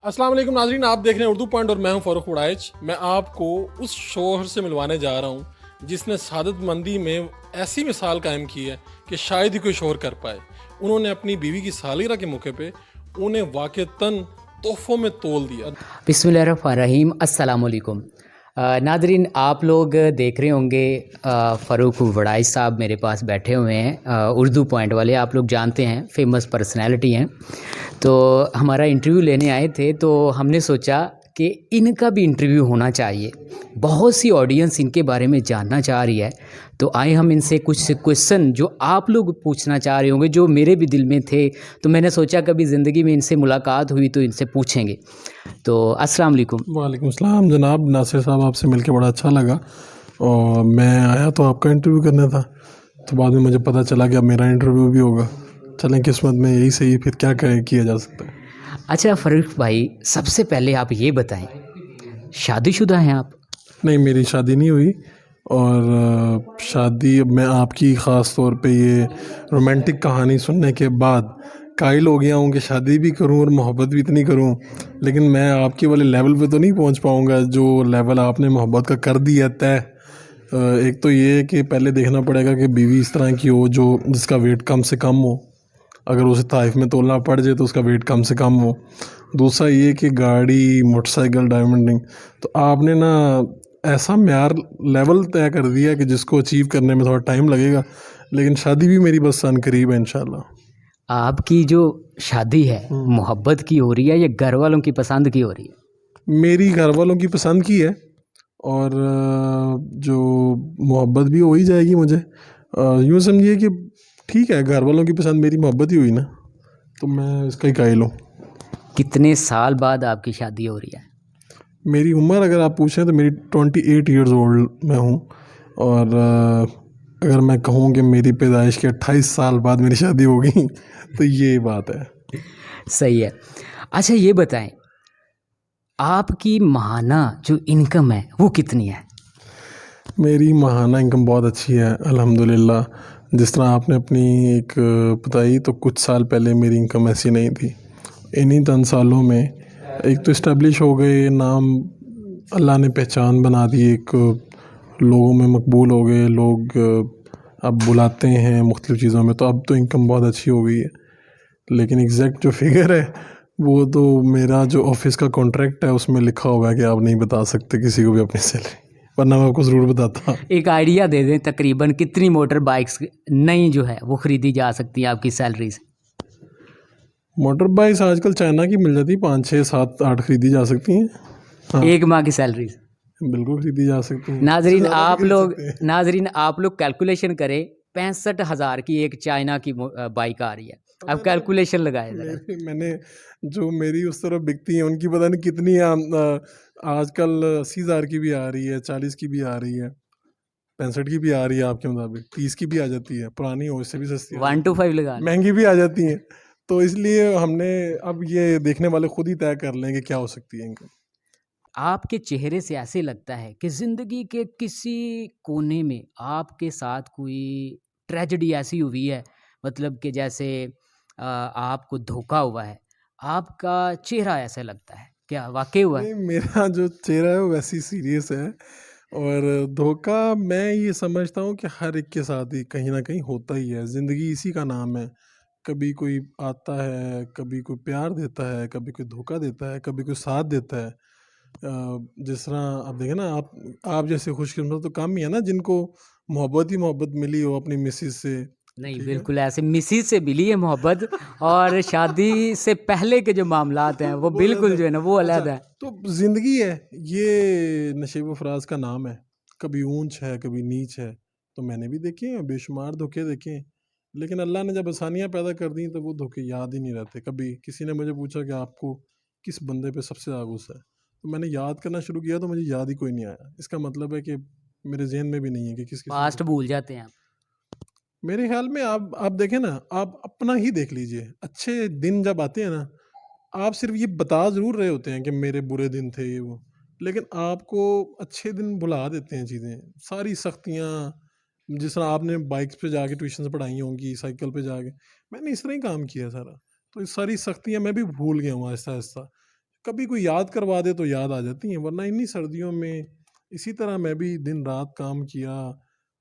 अस्सलाम वालेकुम नाजरीन, आप देख रहे हैं उर्दू पॉइंट और मैं हूं फ़ारूक उड़ाइच। मैं आपको उस शोहर से मिलवाने जा रहा हूं जिसने सादतमंदी में ऐसी मिसाल कायम की है कि शायद ही कोई शोहर कर पाए। उन्होंने अपनी बीवी की सालगिरह के मौके पे उन्हें वाक़तन तोहफ़ों में तोल दिया। बिस्मिल्लाहिर्रहमानिर्रहीम अस्सलाम वालेकुम। नादरीन आप लोग देख रहे होंगे फ़ारूक वड़ाई साहब मेरे पास बैठे हुए हैं, उर्दू पॉइंट वाले, आप लोग जानते हैं, फेमस पर्सनैलिटी हैं। तो हमारा इंटरव्यू लेने आए थे तो हमने सोचा कि इनका भी इंटरव्यू होना चाहिए। बहुत सी ऑडियंस इनके बारे में जानना चाह रही है, तो आए हम इनसे कुछ क्वेश्चन जो आप लोग पूछना चाह रहे होंगे, जो मेरे भी दिल में थे, तो मैंने सोचा कभी ज़िंदगी में इनसे मुलाकात हुई तो इनसे पूछेंगे। तो अस्सलाम वालेकुम। वालेकुम सलाम जनाब नासिर साहब, आपसे मिलकर बड़ा अच्छा लगा। और मैं आया तो आपका इंटरव्यू करना था, तो बाद में मुझे पता चला कि अब मेरा इंटरव्यू भी होगा। चलें, किस्मत में यही सही, फिर क्या किया जा सकता है। अच्छा फ़ारूक भाई, सबसे पहले आप ये बताएं, शादीशुदा हैं आप? नहीं, मेरी शादी नहीं हुई। और शादी अब मैं आपकी ख़ास तौर पे ये रोमांटिक कहानी सुनने के बाद कायल हो गया हूँ कि शादी भी करूँ और मोहब्बत भी इतनी करूँ, लेकिन मैं आपके वाले लेवल पे तो नहीं पहुँच पाऊँगा जो लेवल आपने मोहब्बत का कर दिया तय। एक तो ये है कि पहले देखना पड़ेगा कि बीवी इस तरह की हो जो जिसका वेट कम से कम हो। अगर उसे ताइफ में तोलना पड़ जाए तो उसका वेट कम से कम हो। दूसरा ये कि गाड़ी, मोटरसाइकिल, डायमंड रिंग। तो आपने ना ऐसा म्यार लेवल तय कर दिया कि जिसको अचीव करने में थोड़ा टाइम लगेगा, लेकिन शादी भी मेरी बस अन करीब है इंशाल्लाह। आपकी जो शादी है मोहब्बत की हो रही है या घर वालों की पसंद की हो रही है? मेरी घर वालों की पसंद की है। और जो मोहब्बत भी हो ही जाएगी मुझे। यूँ समझिए कि ठीक है, घर वालों की पसंद मेरी मोहब्बत ही हुई ना, तो मैं इसका ही कायल हूँ। कितने साल बाद आपकी शादी हो रही है? मेरी उम्र अगर आप पूछें तो मेरी 28 ईयर्स ओल्ड मैं हूँ। और अगर मैं कहूँ कि मेरी पैदाइश के 28 साल बाद मेरी शादी होगी तो ये बात है। सही है। अच्छा ये बताएं, आपकी माहाना जो इनकम है वो कितनी है? मेरी माहाना इनकम बहुत अच्छी है अल्हम्दुलिल्लाह। जिस तरह आपने अपनी एक बताई, तो कुछ साल पहले मेरी इनकम ऐसी नहीं थी। इन्हीं तन सालों में एक तो इस्टेब्लिश हो गए, नाम अल्लाह ने पहचान बना दी, एक लोगों में मकबूल हो गए, लोग अब बुलाते हैं मुख्तलिफ़ चीज़ों में, तो अब तो इनकम बहुत अच्छी हो गई है। लेकिन एग्जैक्ट जो फिगर है वो तो मेरा जो ऑफिस का कॉन्ट्रैक्ट है उसमें लिखा हुआ है कि आप नहीं बता सकते किसी को भी अपनी सैलरी, वरना मैं आपको ज़रूर बताता। एक आइडिया दे दें, तकरीबन कितनी मोटर बाइक्स नई जो है वो ख़रीदी जा सकती है आपकी सैलरी से? मोटर बाइक्स आजकल चाइना की मिल जाती है, 5 6 7 8 खरीदी जा सकती हैं। हाँ, एक माह की सैलरी से? बिल्कुल खरीदी जा सकती हैं, उससे नाजरीन ज़्यादा भी आप खरीद लोग सकते हैं। नाजरीन आप लोग कैलकुलेशन करें, 65,000 की एक चाइना की बाइक आ रही है। अब अबे तो कैलकुलेशन लगाए ज़रा। मैंने जो मेरी उस तरफ बिकती हैं उनकी पता नहीं कितनी आजकल 80,000 की भी आ रही है, 40 की भी आ रही है, 65 की भी आ रही है, आपके मुताबिक 30 की भी आ जाती है, पुरानी हो इससे भी सस्ती आ वन जाती टू है, फाइव लगा लें। महंगी भी आ जाती हैं। तो इसलिए हमने अब ये देखने वाले खुद ही तय कर लें कि क्या हो सकती है इनकी। आपके चेहरे से ऐसे लगता है कि ज़िंदगी के किसी कोने में आपके साथ कोई ट्रेजेडी ऐसी हुई है, मतलब कि जैसे आपको धोखा हुआ है। आपका चेहरा ऐसा लगता है, क्या वाक़ई हुआ है? नहीं, मेरा जो चेहरा है वो वैसे ही सीरियस है। और धोखा मैं ये समझता हूँ कि हर एक के साथ ही कहीं ना कहीं होता ही है, ज़िंदगी इसी का नाम है। कभी कोई आता है, कभी कोई प्यार देता है, कभी कोई धोखा देता है, कभी कोई साथ देता है। जिस तरह आप देखें ना, आप जैसे खुशकिस्मत तो कम ही है ना जिनको मोहब्बत ही मोहब्बत मिली हो अपनी मिसिज से। नहीं, ठीक है। बिल्कुल ऐसे मिसिज़ से मिली है मोहब्बत, और शादी से पहले के जो मामलात हैं वो वो अलग बिल्कुल है। जो है ना वो अच्छा, अलग है। तो ज़िंदगी है, ये नशेब फराज का नाम है। कभी ऊंच है, कभी नीच है। तो मैंने भी देखे हैं, बेशुमार धोखे देखे हैं। लेकिन अल्लाह ने जब आसानियाँ पैदा कर दी तो वो धोखे याद ही नहीं रहते। कभी किसी ने मुझे पूछा कि आपको किस बंदे पे सबसे ज़्यादा गुस्सा है, तो मैंने याद करना शुरू किया तो मुझे याद ही कोई नहीं आया। इसका मतलब है कि मेरे ज़हन में भी नहीं है कि किस किस पे पास्ट गुस्सा है। भूल जाते हैं आप। मेरे ख्याल में आप देखें ना, आप अपना ही देख लीजिए। अच्छे दिन जब आते हैं ना, आप सिर्फ ये बता ज़रूर रहे होते हैं कि मेरे बुरे दिन थे ये वो, लेकिन आपको अच्छे दिन भुला देते हैं चीज़ें। सारी सख्तियाँ, जिस तरह आपने बाइक्स पे जाके ट्यूशन पढ़ाई होंगी, साइकिल पे जाके, मैंने इस तरह ही काम किया सारा। तो ये सारी सख्तियाँ मैं भी भूल गया हूँ आहिस्ता आहिस्ता। कभी कोई याद करवा दे तो याद आ जाती हैं, वरना इन्हीं सर्दियों में इसी तरह मैं भी दिन रात काम किया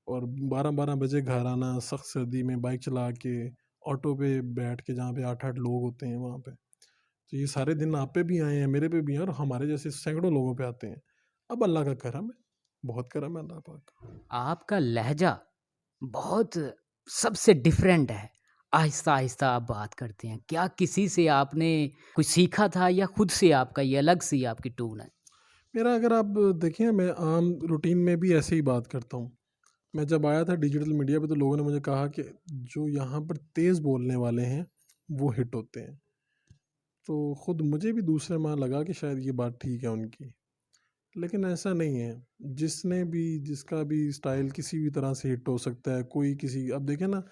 और 12-12 बजे घर आना, सख्त सर्दी में बाइक चला के, ऑटो पे बैठ के, जहाँ पे 8-8 लोग होते हैं वहाँ पे। तो ये सारे दिन आप पे भी आए हैं, मेरे पे भी हैं और हमारे जैसे सैकड़ों लोगों पे आते हैं। अब अल्लाह का करम है, बहुत करम है अल्लाह पाक का। आपका लहजा बहुत सबसे डिफरेंट है। आहिस्ता-आहिस्ता आप बात करते हैं। क्या किसी से आपने कुछ सीखा था या खुद से आपका ये अलग सी आपकी टोन है? मेरा अगर आप देखें, मैं आम रूटीन में भी ऐसे ही बात करता हूँ। मैं जब आया था डिजिटल मीडिया पे तो लोगों ने मुझे कहा कि जो यहाँ पर तेज़ बोलने वाले हैं, वो हिट होते हैं। तो ख़ुद मुझे भी दूसरे माह लगा कि शायद ये बात ठीक है उनकी। लेकिन ऐसा नहीं है, जिसने भी जिसका भी स्टाइल किसी भी तरह से हिट हो सकता है, कोई किसी अब देखें ना,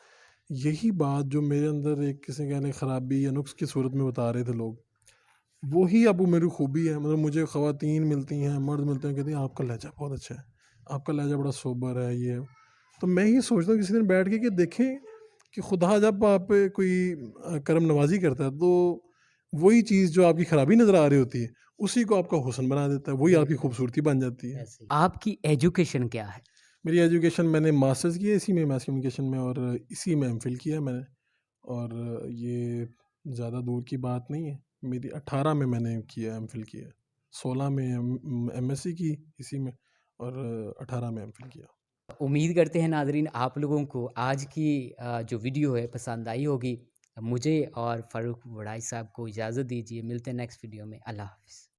यही बात जो मेरे अंदर एक किसी कह लें ख़राबी या नुक्स की सूरत में बता रहे थे लोग, वही अब वो मेरी खूबी है। मतलब मुझे ख़वातीन मिलती हैं, मर्द मिलते हैं, कहते हैं आपका लहजा बहुत अच्छा है, आपका लहजा बड़ा सोबर है, ये है। तो मैं ये सोचता हूँ किसी दिन बैठ के कि देखें कि खुदा जब आप पे कोई करम नवाज़ी करता है, तो वही चीज़ जो आपकी ख़राबी नज़र आ रही होती है, उसी को आपका हुस्न बना देता है, वही आपकी बिल्कुल, खूबसूरती बन जाती है। ऐसे ही। आपकी एजुकेशन क्या है? मेरी एजुकेशन, मैंने मास्टर्स की है इसी में, मास कम्युनिकेशन में, और इसी में एमफ़िल किया है मैंने। और ये ज़्यादा दूर की बात नहीं है, मेरी 18 में मैंने किया, एमफ़िल किया है। 16 में एमएससी की इसी में, और 18 में एमफ़िल किया। उम्मीद करते हैं नाज़रीन आप लोगों को आज की जो वीडियो है पसंद आई होगी। मुझे और फ़ारूक वड़ाई साहब को इजाज़त दीजिए, मिलते हैं नेक्स्ट वीडियो में। अल्लाह हाफ़िज़।